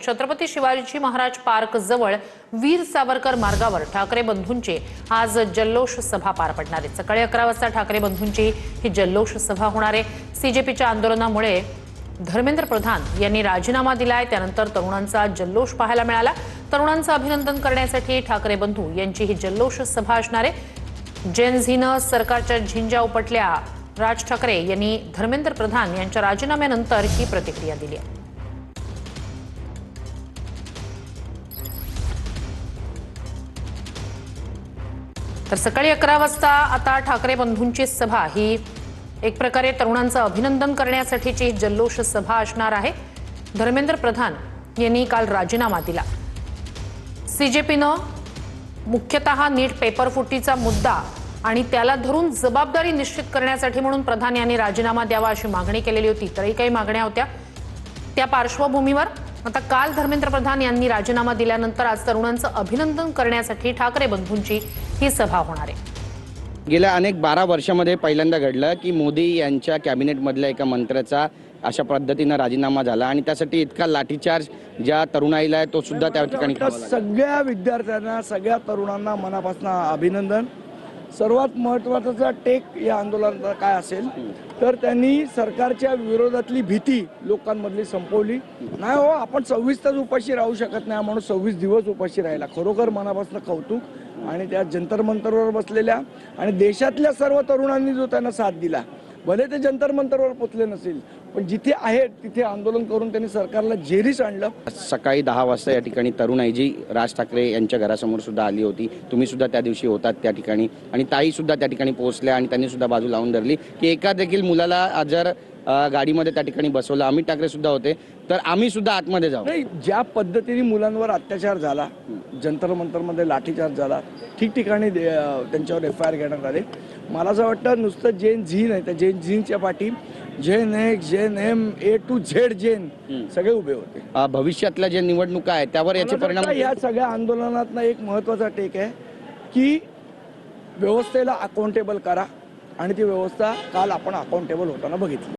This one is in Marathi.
छत्रपती शिवाजी महाराज पार्क जवळ वीर सावरकर मार्गावर ठाकरे बंधूंची आज जल्लोष सभा पार पडणार आहे। सकाळी 11 वाजता ठाकरे बंधूंची ही जल्लोष सभा होणार आहे। सीजेपीच्या आंदोलनामुळे धर्मेंद्र प्रधान यांनी राजीनामा दिलाय, त्यानंतर तरुणांचा जल्लोष पाहायला मिळाला। तरुणांचं अभिनंदन करण्यासाठी ठाकरे बंधू यांची ही जल्लोष सभा असणार आहे। जेन झीनं सरकारच्या झिंजा उपटल्या। राज ठाकरे यांनी धर्मेंद्र प्रधान यांच्या राजीनाम्यानंतर ही प्रतिक्रिया दिली आहे। तर सकाळी 11 वाजता आता ठाकरे बंधूंची सभा ही एक प्रकारे तरुणांचं अभिनंदन करण्यासाठीची जल्लोष सभा असणार आहे। धर्मेंद्र प्रधान यांनी काल राजीनामा दिला। सीजेपीनं मुख्यतः नीट पेपर फुटीचा मुद्दा आणि त्याला धरून जबाबदारी निश्चित करण्यासाठी म्हणून प्रधान यांनी राजीनामा द्यावा अशी मागणी केलेली होती। तरी काही मागण्या होत्या, त्या पार्श्वभूमीवर आता काल धर्मेंद्र प्रधान यांनी राजीनामा दिल्यानंतर आज तरुणांचं अभिनंदन करण्यासाठी ठाकरे बंधूंची ही सभा होणार आहे। गेल्या अनेक 12 वर्षांमध्ये पहिल्यांदा घडलं की मोदी यांच्या कॅबिनेटमधल्या एका मंत्र्याचा अशा पद्धतीने राजीनामा झाला आणि त्यासाठी इतका लाठीचार्ज ज्या तरुणाईला आहे तो सुद्धा त्या ठिकाणी सगळ्या विद्यार्थ्यांना, सगळ्या तरुणांना मनापासून अभिनंदन। सर्वात महत्त्वाचा टेक या आंदोलनाचा काय असेल तर त्यांनी सरकारच्या विरोधातली भीती लोकांमधली संपवली। नाही हो, आपण 26 तास उपाशी राहू शकत नाही म्हणून 26 दिवस उपाशी राहिला, खरोखर मनापासून कौतुक। आणि त्या जंतर मंतरवर बसलेल्या आणि देशातल्या सर्व तरुणांनी जो त्यांना साथ दिला, भले ते जंतर मंतरवर पोचले नसेल पण जिथे आहेत तिथे आंदोलन करून त्यांनी सरकारला जेरीस आणलं। सकाळी 10 वाजता या ठिकाणी तरुणाई जी राज ठाकरे यांच्या घरासमोर सुद्धा आली होती, तुम्ही सुद्धा त्या दिवशी होतात त्या ठिकाणी आणि ताई सुद्धा त्या ठिकाणी पोहोचल्या आणि त्यांनी सुद्धा बाजू लावून धरली की एका देखील मुलाला जर गाडीमध्ये त्या ठिकाणी बसवलं, अमित ठाकरे सुद्धा होते तर आम्ही सुद्धा आतमध्ये जाऊ। नाही, ज्या पद्धतीने मुलांवर अत्याचार झाला, जंतर मंतरमध्ये लाठीचार्ज झाला, ठिकठिकाणी त्यांच्यावर FIR घेण्यात आले। मला असं वाटतं नुसतं जेन झी नाही तर जेन झीनच्या पाठी gen X, gen M, A to Z gen सगळे उभे होते। भविष्यातल्या ज्या निवडणुका आहेत त्यावर याचे परिणाम या सगळ्या आंदोलनातनं एक महत्त्वाचा टेक आहे की व्यवस्थेला अकाउंटेबल करा आणि ती व्यवस्था काल आपण अकाउंटेबल होताना बघितली।